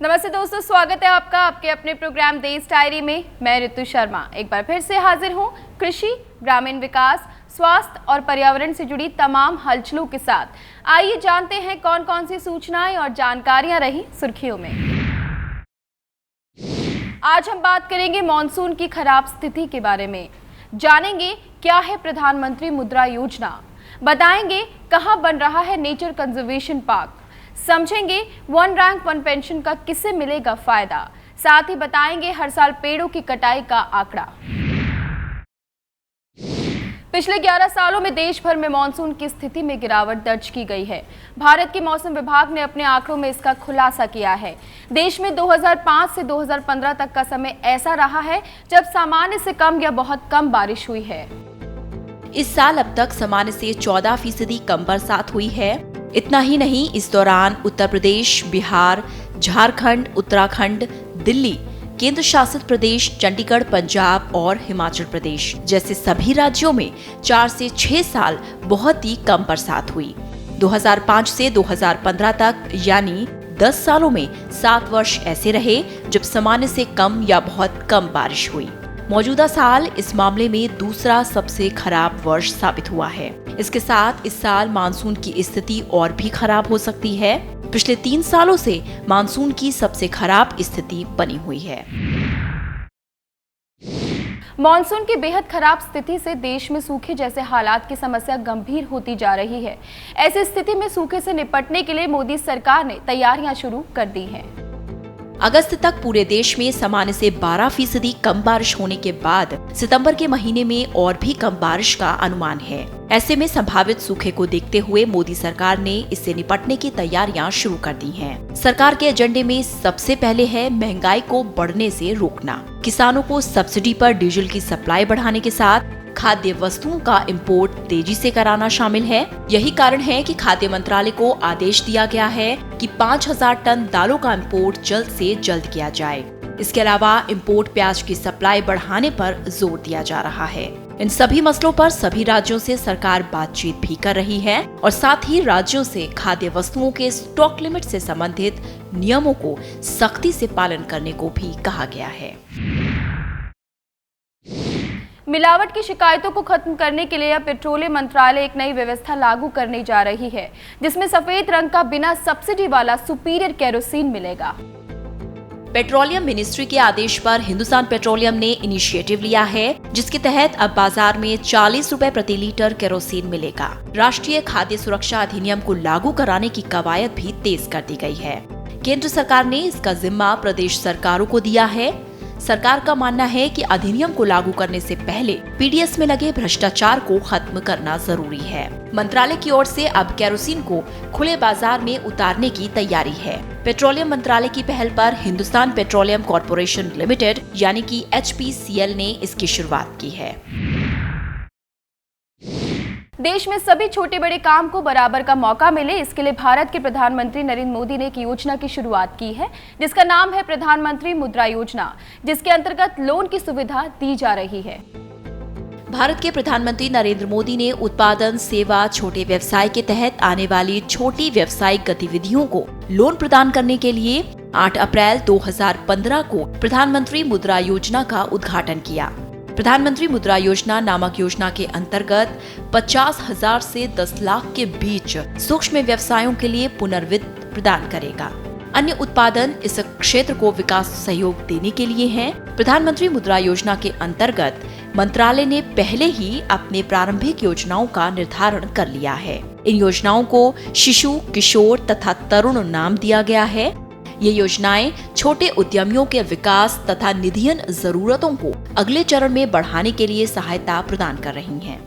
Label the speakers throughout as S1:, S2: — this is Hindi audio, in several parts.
S1: नमस्ते दोस्तों, स्वागत है आपका आपके अपने प्रोग्राम देश डायरी में। मैं ऋतु शर्मा एक बार फिर से हाजिर हूँ कृषि, ग्रामीण विकास, स्वास्थ्य और पर्यावरण से जुड़ी तमाम हलचलों के साथ। आइए जानते हैं कौन कौन सी सूचनाएं और जानकारियां रही सुर्खियों में। आज हम बात करेंगे मॉनसून की खराब स्थिति के बारे में। जानेंगे क्या है प्रधानमंत्री मुद्रा योजना, बताएंगे कहां बन रहा है नेचर कंजर्वेशन पार्क, समझेंगे वन रैंक वन पेंशन का किससे मिलेगा फायदा, साथ ही बताएंगे हर साल पेड़ों की कटाई का आंकड़ा। पिछले 11 सालों में देश भर में मानसून की स्थिति में गिरावट दर्ज की गई है। भारत के मौसम विभाग ने अपने आंकड़ों में इसका खुलासा किया है। देश में 2005 से 2015 तक का समय ऐसा रहा है जब सामान्य से कम या बहुत कम बारिश हुई है।
S2: इस साल अब तक सामान्य से 14% कम बरसात हुई है। इतना ही नहीं, इस दौरान उत्तर प्रदेश, बिहार, झारखंड, उत्तराखंड, दिल्ली, केंद्र शासित प्रदेश, चंडीगढ़, पंजाब और हिमाचल प्रदेश जैसे सभी राज्यों में 4 से 6 साल बहुत ही कम बरसात हुई। 2005 से 2015 तक यानी 10 सालों में 7 वर्ष ऐसे रहे जब सामान्य से कम या बहुत कम बारिश हुई। मौजूदा साल इस मामले में दूसरा सबसे खराब वर्ष साबित हुआ है। इसके साथ इस साल मानसून की स्थिति और भी खराब हो सकती है। पिछले 3 सालों से मानसून की सबसे खराब स्थिति बनी हुई है।
S1: मॉनसून की बेहद खराब स्थिति से देश में सूखे जैसे हालात की समस्या गंभीर होती जा रही है। ऐसी स्थिति में सूखे से निपटने के लिए मोदी सरकार ने तैयारियां शुरू कर दी हैं।
S2: अगस्त तक पूरे देश में सामान्य से 12% कम बारिश होने के बाद सितंबर के महीने में और भी कम बारिश का अनुमान है। ऐसे में संभावित सूखे को देखते हुए मोदी सरकार ने इससे निपटने की तैयारियां शुरू कर दी हैं। सरकार के एजेंडे में सबसे पहले है महंगाई को बढ़ने से रोकना। किसानों को सब्सिडी पर डीजल की सप्लाई बढ़ाने के साथ खाद्य वस्तुओं का इंपोर्ट तेजी से कराना शामिल है। यही कारण है कि खाद्य मंत्रालय को आदेश दिया गया है कि 5000 टन दालों का इंपोर्ट जल्द से जल्द किया जाए। इसके अलावा इंपोर्ट प्याज की सप्लाई बढ़ाने पर जोर दिया जा रहा है। इन सभी मसलों पर सभी राज्यों से सरकार बातचीत भी कर रही है और साथ ही राज्यों से खाद्य वस्तुओं के स्टॉक लिमिट से संबंधित नियमों को सख्ती से पालन करने को भी कहा गया है।
S1: मिलावट की शिकायतों को खत्म करने के लिए अब पेट्रोलियम मंत्रालय एक नई व्यवस्था लागू करने जा रही है, जिसमें सफेद रंग का बिना सब्सिडी वाला सुपीरियर केरोसिन मिलेगा।
S2: पेट्रोलियम मिनिस्ट्री के आदेश पर हिंदुस्तान पेट्रोलियम ने इनिशिएटिव लिया है, जिसके तहत अब बाजार में 40 रुपए प्रति लीटर केरोसिन मिलेगा। राष्ट्रीय खाद्य सुरक्षा अधिनियम को लागू कराने की कवायद भी तेज कर दी गई है। केंद्र सरकार ने इसका जिम्मा प्रदेश सरकारों को दिया है। सरकार का मानना है कि अधिनियम को लागू करने से पहले पीडीएस में लगे भ्रष्टाचार को खत्म करना जरूरी है। मंत्रालय की ओर से अब केरोसिन को खुले बाजार में उतारने की तैयारी है। पेट्रोलियम मंत्रालय की पहल पर हिंदुस्तान पेट्रोलियम कॉर्पोरेशन लिमिटेड यानी कि HPCL ने इसकी शुरुआत की है।
S1: देश में सभी छोटे बड़े काम को बराबर का मौका मिले, इसके लिए भारत के प्रधानमंत्री नरेंद्र मोदी ने एक योजना की शुरुआत की है, जिसका नाम है प्रधानमंत्री मुद्रा योजना, जिसके अंतर्गत लोन की सुविधा दी जा रही है।
S2: भारत के प्रधानमंत्री नरेंद्र मोदी ने उत्पादन, सेवा, छोटे व्यवसाय के तहत आने वाली छोटी व्यवसायिक गतिविधियों को लोन प्रदान करने के लिए 8 अप्रैल 2015 को प्रधानमंत्री मुद्रा योजना का उद्घाटन किया। प्रधानमंत्री मुद्रा योजना नामक योजना के अंतर्गत 50,000 से 10 लाख के बीच सूक्ष्म व्यवसायों के लिए पुनर्वित्त प्रदान करेगा। अन्य उत्पादन इस क्षेत्र को विकास सहयोग देने के लिए हैं। प्रधानमंत्री मुद्रा योजना के अंतर्गत मंत्रालय ने पहले ही अपने प्रारंभिक योजनाओं का निर्धारण कर लिया है। इन योजनाओं को शिशु, किशोर तथा तरुण नाम दिया गया है। ये योजनाएं छोटे उद्यमियों के विकास तथा निधियन जरूरतों को अगले चरण में बढ़ाने के लिए सहायता प्रदान कर रही हैं।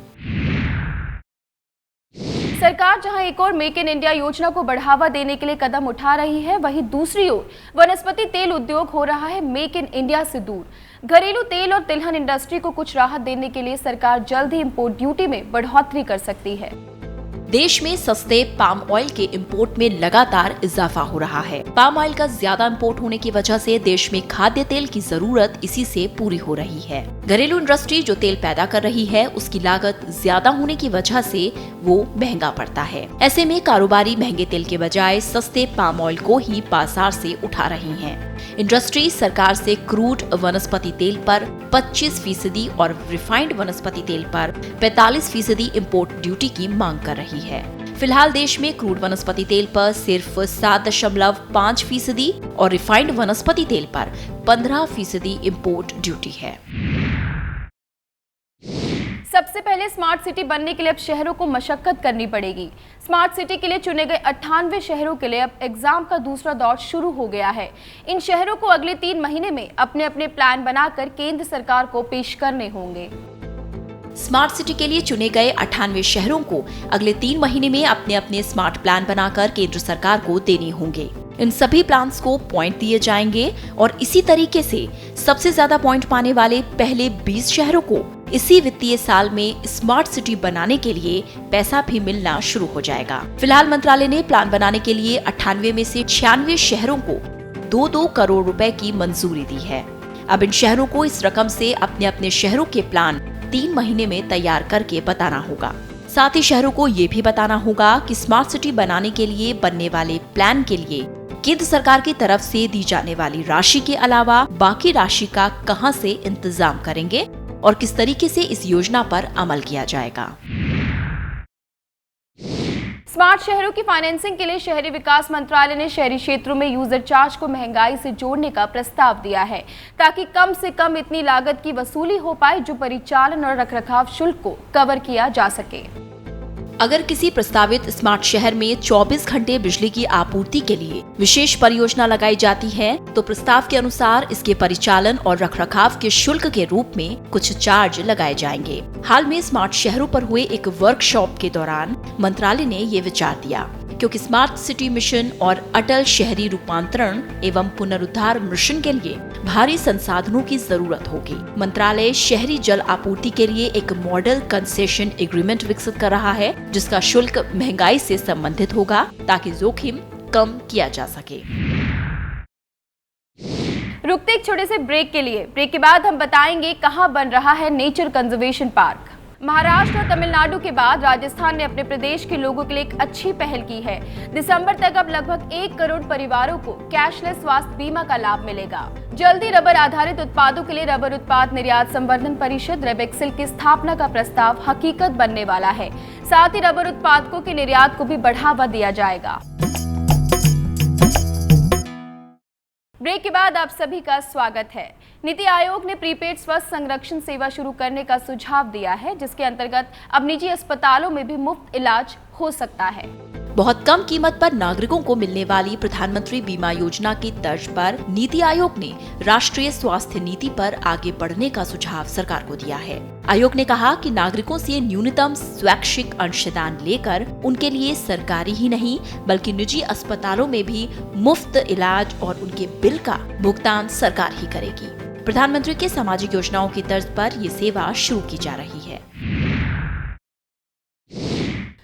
S1: सरकार जहां एक और मेक इन इंडिया योजना को बढ़ावा देने के लिए कदम उठा रही है, वहीं दूसरी ओर वनस्पति तेल उद्योग हो रहा है मेक इन इंडिया से दूर। घरेलू तेल और तिलहन इंडस्ट्री को कुछ राहत देने के लिए सरकार जल्द ही इंपोर्ट ड्यूटी में बढ़ोतरी कर सकती है।
S2: देश में सस्ते पाम ऑयल के इंपोर्ट में लगातार इजाफा हो रहा है। पाम ऑयल का ज्यादा इंपोर्ट होने की वजह से देश में खाद्य तेल की जरूरत इसी से पूरी हो रही है। घरेलू इंडस्ट्री जो तेल पैदा कर रही है उसकी लागत ज्यादा होने की वजह से वो महंगा पड़ता है। ऐसे में कारोबारी महंगे तेल के बजाय सस्ते पाम ऑयल को ही बाजार से उठा रही हैं। इंडस्ट्री सरकार से क्रूड वनस्पति तेल पर 25% और रिफाइंड वनस्पति तेल पर 45% इंपोर्ट ड्यूटी की मांग कर रही है। फिलहाल देश में क्रूड वनस्पति तेल पर सिर्फ 7.5% और रिफाइंड वनस्पति तेल पर 15% इंपोर्ट ड्यूटी है।
S1: सबसे पहले स्मार्ट सिटी बनने के लिए अब शहरों को मशक्कत करनी पड़ेगी। स्मार्ट सिटी के लिए चुने गए 98 शहरों के लिए अब एग्जाम का दूसरा दौर शुरू हो गया है। इन शहरों को अगले 3 महीने में अपने अपने प्लान बनाकर केंद्र सरकार को पेश करने होंगे।
S2: स्मार्ट सिटी के लिए चुने गए 98 शहरों को अगले 3 महीने में अपने अपने स्मार्ट प्लान बनाकर केंद्र सरकार को देने होंगे। इन सभी प्लान्स को पॉइंट दिए जाएंगे और इसी तरीके से सबसे ज्यादा पॉइंट पाने वाले पहले 20 शहरों को इसी वित्तीय साल में स्मार्ट सिटी बनाने के लिए पैसा भी मिलना शुरू हो जाएगा। फिलहाल मंत्रालय ने प्लान बनाने के लिए 98 में से 96 शहरों को 2-2 करोड़ रुपए की मंजूरी दी है। अब इन शहरों को इस रकम से अपने अपने शहरों के प्लान 3 महीने में तैयार करके बताना होगा। साथ ही शहरों को ये भी बताना होगा कि स्मार्ट सिटी बनाने के लिए बनने वाले प्लान के लिए केंद्र सरकार की तरफ से दी जाने वाली राशि के अलावा बाकी राशि का कहां से इंतजाम करेंगे और किस तरीके से इस योजना पर अमल किया जाएगा।
S1: स्मार्ट शहरों की फाइनेंसिंग के लिए शहरी विकास मंत्रालय ने शहरी क्षेत्रों में यूजर चार्ज को महंगाई से जोड़ने का प्रस्ताव दिया है, ताकि कम से कम इतनी लागत की वसूली हो पाए जो परिचालन और रखरखाव शुल्क को कवर किया जा सके।
S2: अगर किसी प्रस्तावित स्मार्ट शहर में 24 घंटे बिजली की आपूर्ति के लिए विशेष परियोजना लगाई जाती है तो प्रस्ताव के अनुसार इसके परिचालन और रखरखाव के शुल्क के रूप में कुछ चार्ज लगाए जाएंगे। हाल में स्मार्ट शहरों पर हुए एक वर्कशॉप के दौरान मंत्रालय ने ये विचार दिया, क्योंकि स्मार्ट सिटी मिशन और अटल शहरी रूपांतरण एवं पुनरुद्धार मिशन के लिए भारी संसाधनों की जरूरत होगी। मंत्रालय शहरी जल आपूर्ति के लिए एक मॉडल कंसेशन एग्रीमेंट विकसित कर रहा है, जिसका शुल्क महंगाई से संबंधित होगा ताकि जोखिम कम किया जा सके।
S1: रुकते एक छोटे से ब्रेक के लिए। ब्रेक के बाद हम बताएंगे कहां बन रहा है नेचर कंजर्वेशन पार्क। महाराष्ट्र और तमिलनाडु के बाद राजस्थान ने अपने प्रदेश के लोगों के लिए एक अच्छी पहल की है। दिसंबर तक अब लगभग 1 करोड़ परिवारों को कैशलेस स्वास्थ्य बीमा का लाभ मिलेगा। जल्दी रबर आधारित उत्पादों के लिए रबर उत्पाद निर्यात संवर्धन परिषद रेबेक्सिल की स्थापना का प्रस्ताव हकीकत बनने वाला है। साथ ही रबर उत्पादकों के निर्यात को भी बढ़ावा दिया जाएगा। ब्रेक के बाद आप सभी का स्वागत है। नीति आयोग ने प्रीपेड स्वास्थ्य संरक्षण सेवा शुरू करने का सुझाव दिया है, जिसके अंतर्गत अब निजी अस्पतालों में भी मुफ्त इलाज हो सकता है।
S2: बहुत कम कीमत पर नागरिकों को मिलने वाली प्रधानमंत्री बीमा योजना की तर्ज पर नीति आयोग ने राष्ट्रीय स्वास्थ्य नीति पर आगे बढ़ने का सुझाव सरकार को दिया है। आयोग ने कहा कि नागरिकों से न्यूनतम स्वैच्छिक अंशदान लेकर उनके लिए सरकारी ही नहीं बल्कि निजी अस्पतालों में भी मुफ्त इलाज और उनके बिल का भुगतान सरकार ही करेगी। प्रधानमंत्री के सामाजिक योजनाओं की तर्ज पर ये सेवा शुरू की जा रही है।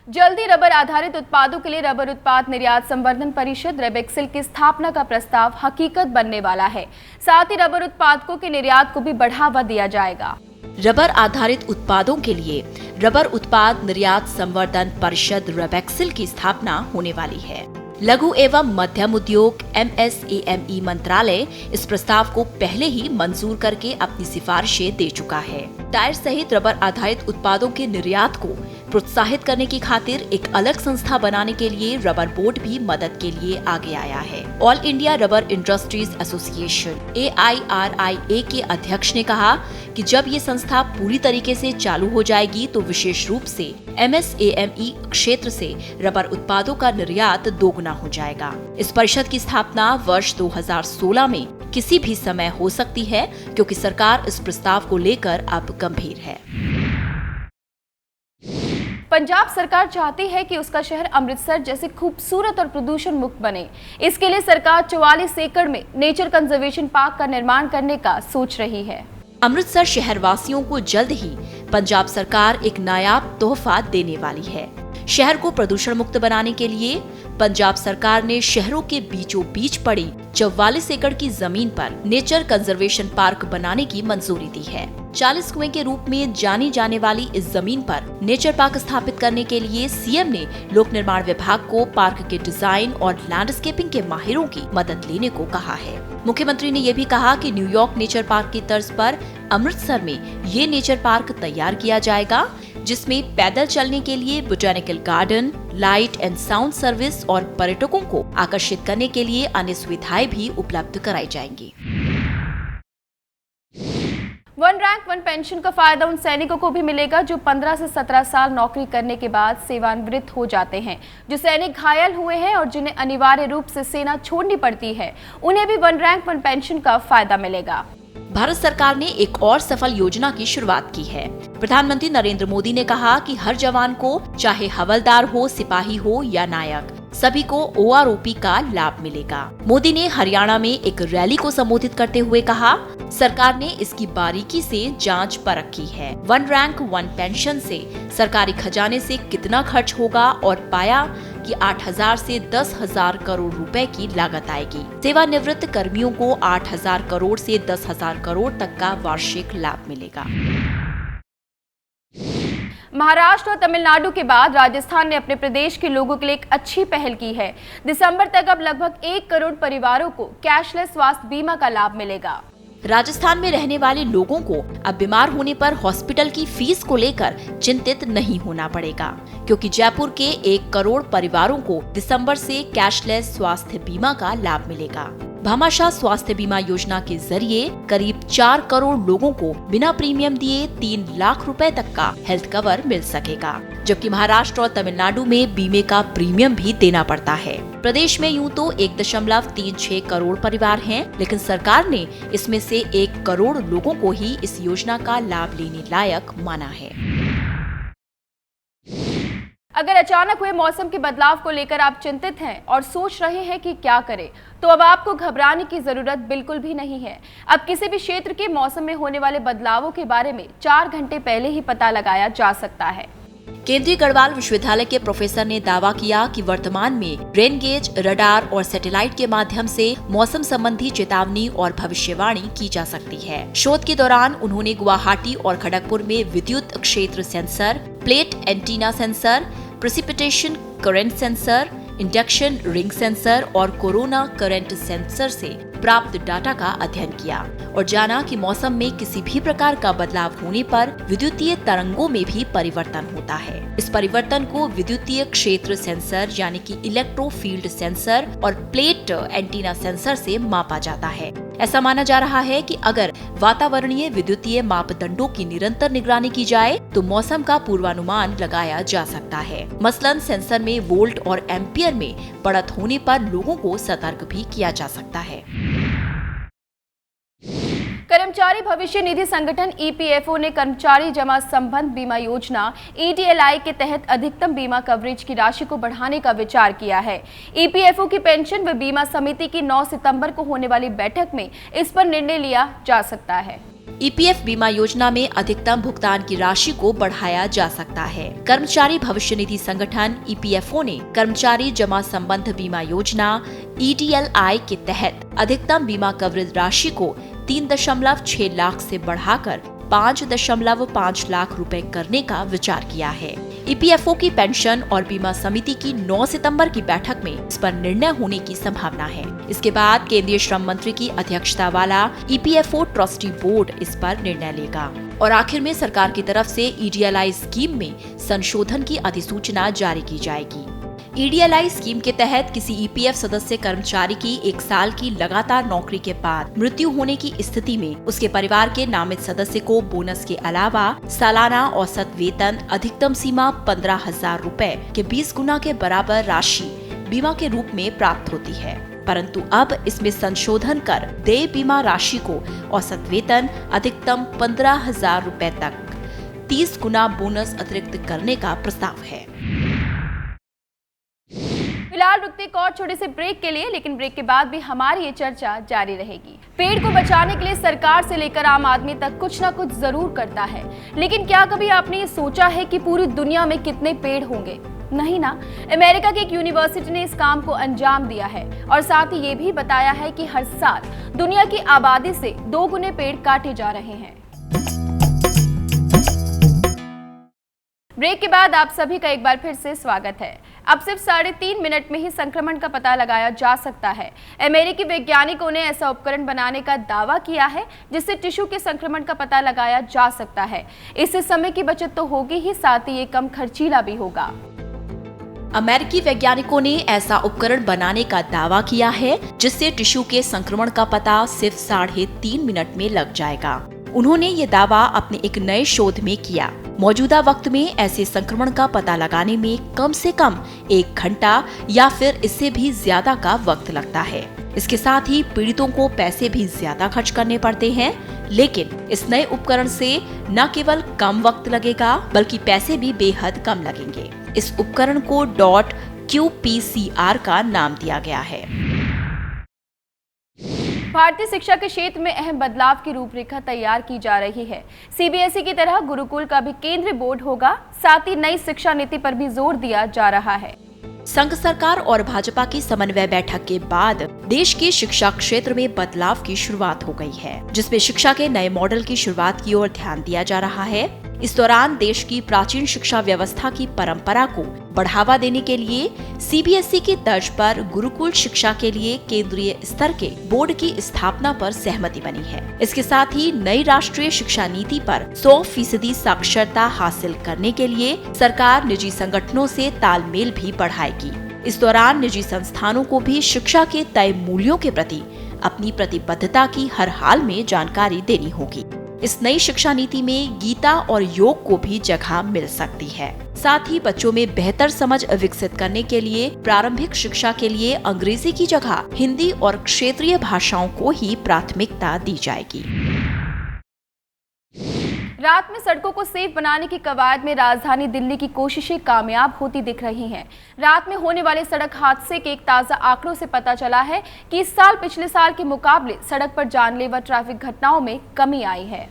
S1: जल्दी रबर आधारित उत्पादों के लिए रबर उत्पाद निर्यात संवर्धन परिषद रेबेक्सिल की स्थापना का प्रस्ताव हकीकत बनने वाला है। साथ ही रबर उत्पादकों के निर्यात को भी बढ़ावा दिया जाएगा।
S2: रबर आधारित उत्पादों के लिए रबर उत्पाद निर्यात संवर्धन परिषद रेबेक्सिल की स्थापना होने वाली है। लघु एवं मध्यम उद्योग MSAME मंत्रालय इस प्रस्ताव को पहले ही मंजूर करके अपनी सिफारिशें दे चुका है। टायर सहित रबर आधारित उत्पादों के निर्यात को प्रोत्साहित करने की खातिर एक अलग संस्था बनाने के लिए रबर बोर्ड भी मदद के लिए आगे आया है। All India rubber industries association AIRIA के अध्यक्ष ने कहा कि जब ये संस्था पूरी तरीके से चालू हो जाएगी तो विशेष रूप से MSAME क्षेत्र से रबर उत्पादों का निर्यात दोगुना हो जाएगा। इस परिषद की स्थापना वर्ष 2016 में किसी भी समय हो सकती है, क्योंकि सरकार इस प्रस्ताव को लेकर अब गंभीर है।
S1: पंजाब सरकार चाहती है कि उसका शहर अमृतसर जैसे खूबसूरत और प्रदूषण मुक्त बने। इसके लिए सरकार 44 एकड़ में नेचर कंजर्वेशन पार्क का निर्माण करने का सोच रही है।
S2: अमृतसर शहर वासियों को जल्द ही पंजाब सरकार एक नायाब तोहफा देने वाली है। शहर को प्रदूषण मुक्त बनाने के लिए पंजाब सरकार ने शहरों के बीचों बीच पड़ी 44 एकड़ की जमीन पर नेचर कंजर्वेशन पार्क बनाने की मंजूरी दी है। 40 कुएं के रूप में जानी जाने वाली इस जमीन पर नेचर पार्क स्थापित करने के लिए सीएम ने लोक निर्माण विभाग को पार्क के डिजाइन और लैंडस्केपिंग के माहिरों की मदद लेने को कहा है। मुख्यमंत्री ने यह भी कहा कि न्यूयॉर्क नेचर पार्क की तर्ज पर अमृतसर में ये नेचर पार्क तैयार किया जाएगा, जिसमें पैदल चलने के लिए botanical garden, light and sound service और पर्यटकों को आकर्षित करने के लिए अन्य सुविधाएं भी उपलब्ध कराई जाएंगी।
S1: वन रैंक वन पेंशन का फायदा उन सैनिकों को भी मिलेगा जो 15 से 17 साल नौकरी करने के बाद सेवानिवृत्त हो जाते हैं। जो सैनिक घायल हुए हैं और जिन्हें अनिवार्य रूप से सेना छोड़नी पड़ती है, उन्हें भी वन रैंक वन पेंशन का फायदा मिलेगा।
S2: भारत सरकार ने एक और सफल योजना की शुरुआत की है। प्रधानमंत्री नरेंद्र मोदी ने कहा कि हर जवान को, चाहे हवलदार हो, सिपाही हो या नायक, सभी को OROP का लाभ मिलेगा। मोदी ने हरियाणा में एक रैली को संबोधित करते हुए कहा, सरकार ने इसकी बारीकी से जांच परख की है। वन रैंक वन पेंशन से सरकारी खजाने से कितना खर्च होगा और पाया कि 8,000 से 10,000 करोड़ रुपए की लागत आएगी। सेवानिवृत्त कर्मियों को 8,000 करोड़ से 10,000 करोड़ तक का वार्षिक लाभ मिलेगा।
S1: महाराष्ट्र और तमिलनाडु के बाद राजस्थान ने अपने प्रदेश के लोगों के लिए एक अच्छी पहल की है। दिसंबर तक अब लगभग 1 करोड़ परिवारों को कैशलेस स्वास्थ्य बीमा का लाभ मिलेगा।
S2: राजस्थान में रहने वाले लोगों को अब बीमार होने पर हॉस्पिटल की फीस को लेकर चिंतित नहीं होना पड़ेगा, क्योंकि जयपुर के 1 करोड़ परिवारों को दिसंबर से कैशलेस स्वास्थ्य बीमा का लाभ मिलेगा। भामाशाह स्वास्थ्य बीमा योजना के जरिए करीब 4 करोड़ लोगों को बिना प्रीमियम दिए 3 लाख रुपए तक का हेल्थ कवर मिल सकेगा, जबकि महाराष्ट्र और तमिलनाडु में बीमे का प्रीमियम भी देना पड़ता है। प्रदेश में यूं तो 1.36 करोड़ परिवार हैं, लेकिन सरकार ने इसमें से 1 करोड़ लोगों को ही इस योजना का लाभ लेने लायक माना है।
S1: अगर अचानक हुए मौसम के बदलाव को लेकर आप चिंतित हैं और सोच रहे हैं कि क्या करें, तो अब आपको घबराने की जरूरत बिल्कुल भी नहीं है। अब किसी भी क्षेत्र के मौसम में होने वाले बदलावों के बारे में 4 घंटे पहले ही पता लगाया जा सकता है।
S2: केंद्रीय गढ़वाल विश्वविद्यालय के प्रोफेसर ने दावा किया कि वर्तमान में रेन गेज, रडार और सैटेलाइट के माध्यम से मौसम संबंधी चेतावनी और भविष्यवाणी की जा सकती है। शोध के दौरान उन्होंने गुवाहाटी और खड़गपुर में विद्युत क्षेत्र sensor, plate antenna sensor, precipitation current sensor, induction ring sensor और कोरोना करंट सेंसर से प्राप्त डाटा का अध्ययन किया और जाना कि मौसम में किसी भी प्रकार का बदलाव होने पर विद्युतीय तरंगों में भी परिवर्तन होता है। इस परिवर्तन को विद्युतीय क्षेत्र सेंसर यानी कि इलेक्ट्रोफील्ड सेंसर और प्लेट एंटीना सेंसर से मापा जाता है। ऐसा माना जा रहा है कि अगर वातावरणीय विद्युतीय मापदंडों की निरंतर निगरानी की जाए तो मौसम का पूर्वानुमान लगाया जा सकता है। मसलन सेंसर में वोल्ट और एम्पियर में बढ़त होने पर लोगों को सतर्क भी किया जा सकता है।
S1: कर्मचारी भविष्य निधि संगठन EPFO ने कर्मचारी जमा संबंध बीमा योजना EDLI के तहत अधिकतम बीमा कवरेज की राशि को बढ़ाने का विचार किया है। EPFO की पेंशन व बीमा समिति की 9 सितंबर को होने वाली बैठक में इस पर निर्णय लिया जा सकता है।
S2: EPF बीमा योजना में अधिकतम भुगतान की राशि को बढ़ाया जा सकता है। कर्मचारी भविष्य निधि संगठन EPFO ने कर्मचारी जमा संबंध बीमा योजना EDLI के तहत अधिकतम बीमा कवरेज राशि को 3.6 लाख से बढ़ाकर 5.5 लाख रुपए करने का विचार किया है। EPFO की पेंशन और बीमा समिति की 9 सितंबर की बैठक में इस पर निर्णय होने की संभावना है। इसके बाद केंद्रीय श्रम मंत्री की अध्यक्षता वाला EPFO ट्रस्टी बोर्ड इस पर निर्णय लेगा और आखिर में सरकार की तरफ से EDLI स्कीम में संशोधन की अधिसूचना जारी की जाएगी। EDLI स्कीम के तहत किसी EPF सदस्य कर्मचारी की 1 साल की लगातार नौकरी के बाद मृत्यु होने की स्थिति में उसके परिवार के नामित सदस्य को बोनस के अलावा सालाना औसत वेतन अधिकतम सीमा 15,000 रुपए के 20 गुना के बराबर राशि बीमा के रूप में प्राप्त होती है, परंतु अब इसमें संशोधन कर देय बीमा राशि को औसत वेतन अधिकतम 15,000 रुपए तक 30 गुना बोनस अतिरिक्त करने का प्रस्ताव है।
S1: फिलहाल रुकते एक और छोटे से ब्रेक के लिए, लेकिन ब्रेक के बाद भी हमारी ये चर्चा जारी रहेगी। पेड़ को बचाने के लिए सरकार से लेकर आम आदमी तक कुछ ना कुछ जरूर करता है, लेकिन क्या कभी आपने ये सोचा है कि पूरी दुनिया में कितने पेड़ होंगे? नहीं ना, अमेरिका की एक यूनिवर्सिटी ने इस काम को अंजाम दिया है और साथ ही ये भी बताया है कि हर साल दुनिया की आबादी से 2 गुने पेड़ काटे जा रहे हैं। ब्रेक के बाद आप सभी का एक बार फिर से स्वागत है। अब सिर्फ 3.5 मिनट में ही संक्रमण का पता लगाया जा सकता है। अमेरिकी वैज्ञानिकों ने ऐसा उपकरण बनाने का दावा किया है जिससे टिश्यू के संक्रमण का पता लगाया जा सकता है। इससे समय की बचत तो होगी ही, साथ ही ये कम खर्चीला भी होगा।
S2: अमेरिकी वैज्ञानिकों ने ऐसा उपकरण बनाने का दावा किया है जिससे टिश्यू के संक्रमण का पता सिर्फ 3.5 मिनट में लग जाएगा। उन्होंने ये दावा अपने एक नए शोध में किया। मौजूदा वक्त में ऐसे संक्रमण का पता लगाने में कम से कम 1 घंटा या फिर इससे भी ज्यादा का वक्त लगता है। इसके साथ ही पीड़ितों को पैसे भी ज्यादा खर्च करने पड़ते हैं, लेकिन इस नए उपकरण से न केवल कम वक्त लगेगा बल्कि पैसे भी बेहद कम लगेंगे। इस उपकरण को .QPCR का नाम दिया गया है।
S1: भारतीय शिक्षा के क्षेत्र में अहम बदलाव की रूपरेखा तैयार की जा रही है। सीबीएसई की तरह गुरुकुल का भी केंद्रीय बोर्ड होगा। साथ ही नई शिक्षा नीति पर भी जोर दिया जा रहा है।
S2: संघ सरकार और भाजपा की समन्वय बैठक के बाद देश के शिक्षा क्षेत्र में बदलाव की शुरुआत हो गई है, जिसमें शिक्षा के नए मॉडल की शुरुआत की ओर ध्यान दिया जा रहा है। इस दौरान देश की प्राचीन शिक्षा व्यवस्था की परंपरा को बढ़ावा देने के लिए सीबीएसई की तर्ज पर गुरुकुल शिक्षा के लिए केंद्रीय स्तर के बोर्ड की स्थापना पर सहमति बनी है। इसके साथ ही नई राष्ट्रीय शिक्षा नीति पर 100% साक्षरता हासिल करने के लिए सरकार निजी संगठनों से तालमेल भी बढ़ाएगी। इस दौरान निजी संस्थानों को भी शिक्षा के तय मूल्यों के प्रति अपनी प्रतिबद्धता की हर हाल में जानकारी देनी होगी। इस नई शिक्षा नीति में गीता और योग को भी जगह मिल सकती है। साथ ही बच्चों में बेहतर समझ विकसित करने के लिए प्रारंभिक शिक्षा के लिए अंग्रेजी की जगह हिंदी और क्षेत्रीय भाषाओं को ही प्राथमिकता दी जाएगी।
S1: रात में सड़कों को सेफ बनाने की कवायद में राजधानी दिल्ली की कोशिशें कामयाब होती दिख रही हैं। रात में होने वाले सड़क हादसे के एक ताज़ा आंकड़ों से पता चला है कि इस साल पिछले साल के मुकाबले सड़क पर जानलेवा ट्रैफिक घटनाओं में कमी आई है।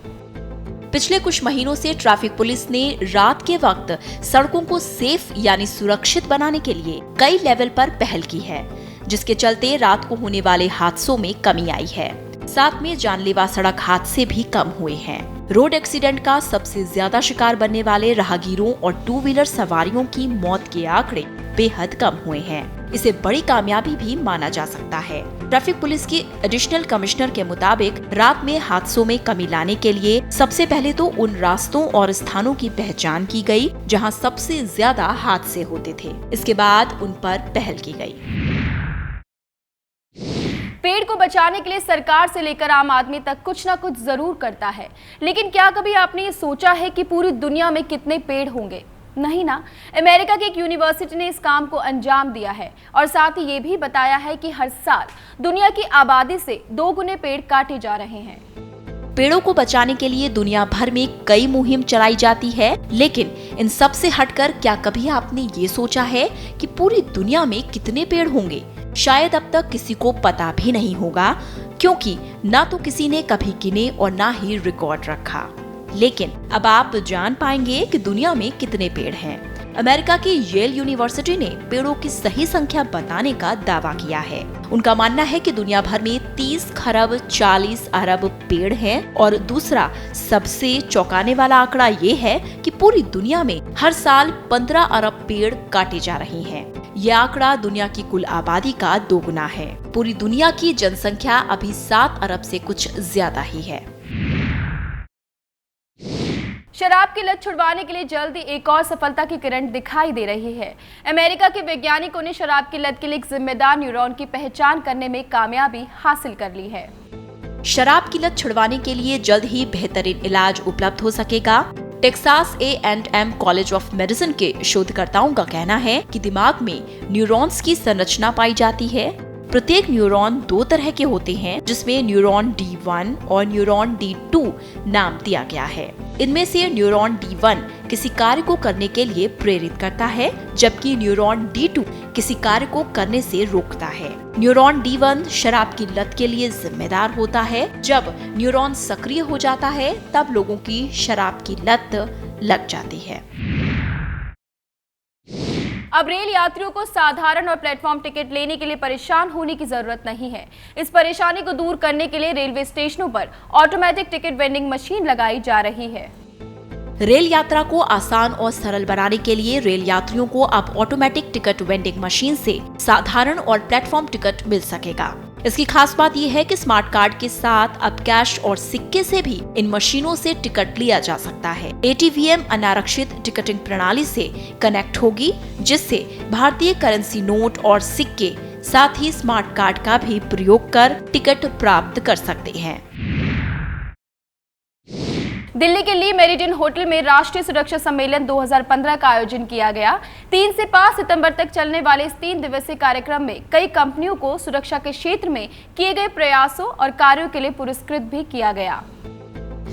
S2: पिछले कुछ महीनों से ट्रैफिक पुलिस ने रात के वक्त सड़कों को सेफ यानी सुरक्षित बनाने के लिए कई लेवल पर पहल की है, जिसके चलते रात को होने वाले हादसों में कमी आई है। साथ में जानलेवा सड़क हादसे भी कम हुए हैं। रोड एक्सीडेंट का सबसे ज्यादा शिकार बनने वाले राहगीरों और 2 व्हीलर सवारियों की मौत के आंकड़े बेहद कम हुए हैं। इसे बड़ी कामयाबी भी माना जा सकता है। ट्रैफिक पुलिस के एडिशनल कमिश्नर के मुताबिक रात में हादसों में कमी लाने के लिए सबसे पहले तो उन रास्तों और स्थानों की पहचान की गई जहां सबसे ज्यादा हादसे होते थे। इसके बाद उन पर पहल की गई।
S1: पेड़ को बचाने के लिए सरकार से लेकर आम आदमी तक कुछ ना कुछ जरूर करता है, लेकिन क्या कभी आपने ये सोचा है कि पूरी दुनिया में कितने पेड़ होंगे? नहीं ना, अमेरिका की एक यूनिवर्सिटी ने इस काम को अंजाम दिया है और साथ ही ये भी बताया है कि हर साल दुनिया की आबादी से 2 गुने पेड़ काटे जा रहे हैं।
S2: पेड़ों को बचाने के लिए दुनिया भर में कई मुहिम चलाई जाती है, लेकिन इन सब से हटकर क्या कभी आपने ये सोचा है कि पूरी दुनिया में कितने पेड़ होंगे? शायद अब तक किसी को पता भी नहीं होगा, क्योंकि ना तो किसी ने कभी गिने और ना ही रिकॉर्ड रखा। लेकिन अब आप जान पाएंगे कि दुनिया में कितने पेड़ हैं। अमेरिका की येल यूनिवर्सिटी ने पेड़ों की सही संख्या बताने का दावा किया है। उनका मानना है कि दुनिया भर में 30 खरब 40 अरब पेड़ हैं और दूसरा सबसे चौंकाने वाला आंकड़ा ये है कि पूरी दुनिया में हर साल 15 अरब पेड़ काटे जा रहे हैं। यह आंकड़ा दुनिया की कुल आबादी का 2 गुना है। पूरी दुनिया की जनसंख्या अभी 7 अरब से कुछ ज्यादा ही है।
S1: शराब की लत छुड़वाने के लिए जल्द ही एक और सफलता की किरण दिखाई दे रही है। अमेरिका के वैज्ञानिकों ने शराब की लत के लिए एक जिम्मेदार न्यूरॉन की पहचान करने में कामयाबी हासिल कर ली है।
S2: शराब की लत छुड़वाने के लिए जल्द ही बेहतरीन इलाज उपलब्ध हो सकेगा। Texas A&M college of medicine के शोधकर्ताओं का कहना है कि दिमाग में न्यूरॉन्स की संरचना पाई जाती है। प्रत्येक न्यूरॉन 2 तरह के होते हैं, जिसमें न्यूरॉन D1 और न्यूरॉन D2 नाम दिया गया है। इनमें से न्यूरॉन D1 किसी कार्य को करने के लिए प्रेरित करता है, जबकि न्यूरॉन D2 किसी कार्य को करने से रोकता है। न्यूरॉन D1 शराब की लत के लिए जिम्मेदार होता है। जब न्यूरॉन सक्रिय हो जाता है तब लोगों की शराब की लत लग जाती है।
S1: अब रेल यात्रियों को साधारण और प्लेटफॉर्म टिकट लेने के लिए परेशान होने की जरूरत नहीं है। इस परेशानी को दूर करने के लिए रेलवे स्टेशनों पर ऑटोमेटिक टिकट वेंडिंग मशीन लगाई जा रही है।
S2: रेल यात्रा को आसान और सरल बनाने के लिए रेल यात्रियों को अब ऑटोमेटिक टिकट वेंडिंग मशीन से साधारण और प्लेटफॉर्म टिकट मिल सकेगा। इसकी खास बात यह है कि स्मार्ट कार्ड के साथ अब कैश और सिक्के से भी इन मशीनों से टिकट लिया जा सकता है। ATVM अनारक्षित टिकटिंग प्रणाली से कनेक्ट होगी, जिससे भारतीय करेंसी नोट और सिक्के साथ ही स्मार्ट कार्ड का भी प्रयोग कर टिकट प्राप्त कर सकते हैं।
S1: दिल्ली के ली मेरिडियन होटल में राष्ट्रीय सुरक्षा सम्मेलन 2015 का आयोजन किया गया। 3 से 5 सितंबर तक चलने वाले इस 3 दिवसीय कार्यक्रम में कई कंपनियों को सुरक्षा के क्षेत्र में किए गए प्रयासों और कार्यों के लिए पुरस्कृत भी किया गया।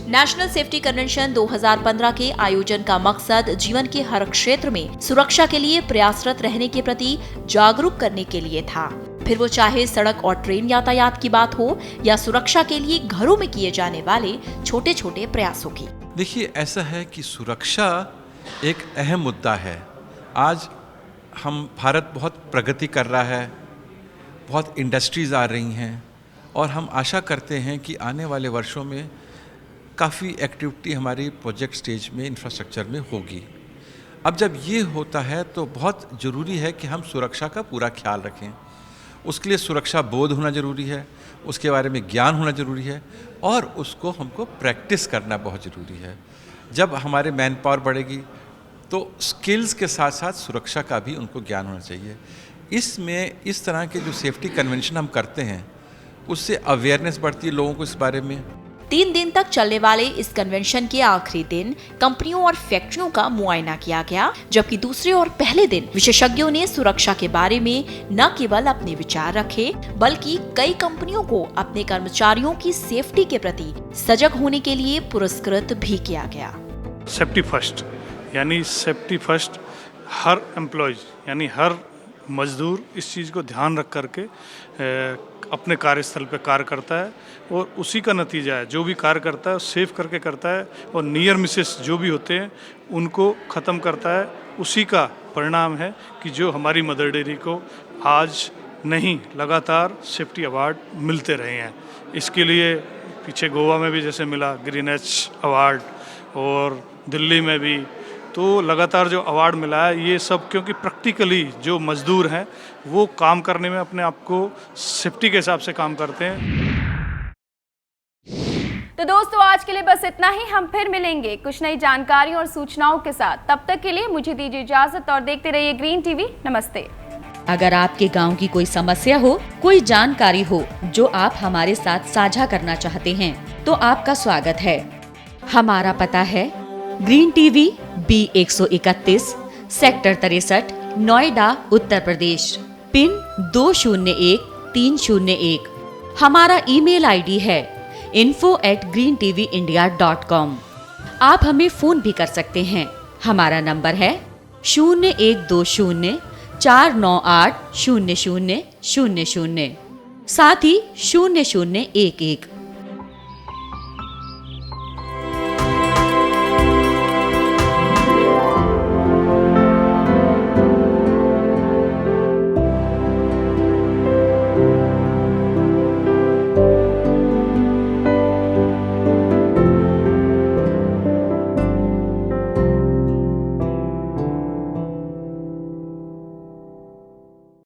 S2: नेशनल सेफ्टी कन्वेंशन 2015 के आयोजन का मकसद जीवन के हर क्षेत्र में सुरक्षा के लिए प्रयासरत रहने के प्रति जागरूक करने के लिए था। फिर वो चाहे सड़क और ट्रेन यातायात की बात हो या सुरक्षा के लिए घरों में किए जाने वाले छोटे छोटे प्रयासों की।
S3: देखिए, ऐसा है कि सुरक्षा एक अहम मुद्दा है। आज भारत बहुत प्रगति कर रहा है, बहुत इंडस्ट्रीज आ रही हैं और हम आशा करते हैं कि आने वाले वर्षों में काफ़ी एक्टिविटी हमारी प्रोजेक्ट स्टेज में इंफ्रास्ट्रक्चर में होगी। अब जब ये होता है तो बहुत ज़रूरी है कि हम सुरक्षा का पूरा ख्याल रखें। उसके लिए सुरक्षा बोध होना ज़रूरी है, उसके बारे में ज्ञान होना ज़रूरी है और उसको हमको प्रैक्टिस करना बहुत ज़रूरी है। जब हमारे मैन पावर बढ़ेगी तो स्किल्स के साथ साथ सुरक्षा का भी उनको ज्ञान होना चाहिए। इसमें इस तरह के जो सेफ्टी कन्वेंशन हम करते हैं उससे अवेयरनेस बढ़ती है लोगों को इस बारे में।
S2: 3 दिन तक चलने वाले इस कन्वेंशन के आखिरी दिन कंपनियों और फैक्ट्रियों का मुआयना किया गया, जबकि दूसरे और पहले दिन विशेषज्ञों ने सुरक्षा के बारे में न केवल अपने विचार रखे बल्कि कई कंपनियों को अपने कर्मचारियों की सेफ्टी के प्रति सजग होने के लिए पुरस्कृत भी किया गया।
S4: सेफ्टी फर्स्ट यानी सेफ्टी फर्स्ट, हर एम्प्लॉयज यानी हर मजदूर इस चीज़ को ध्यान रख करके अपने कार्यस्थल पे कार्य करता है और उसी का नतीजा है। जो भी कार्य करता है सेफ करके करता है और नियर मिसेस जो भी होते हैं उनको ख़त्म करता है। उसी का परिणाम है कि जो हमारी मदर डेयरी को आज नहीं लगातार सेफ्टी अवार्ड मिलते रहे हैं। इसके लिए पीछे गोवा में भी जैसे मिला ग्रीन एच अवार्ड और दिल्ली में भी, तो लगातार जो अवार्ड मिला है ये सब क्योंकि प्रैक्टिकली जो मजदूर हैं वो काम करने में अपने आप को सेफ्टी के हिसाब से काम करते हैं।
S1: तो दोस्तों, आज के लिए बस इतना ही। हम फिर मिलेंगे कुछ नई जानकारी और सूचनाओं के साथ। तब तक के लिए मुझे दीजिए इजाजत और देखते रहिए ग्रीन टीवी। नमस्ते।
S5: अगर आपके गांव की कोई समस्या हो, कोई जानकारी हो जो आप हमारे साथ साझा करना चाहते हैं, तो आपका स्वागत है। हमारा पता है Green TV B131 sector 63 Noida Uttar Pradesh, pin 201301। हमारा ईमेल आईडी है info@greentvindia.com। आप हमें फोन भी कर सकते हैं। हमारा नंबर है 0120 498 0000, साथ ही 0011।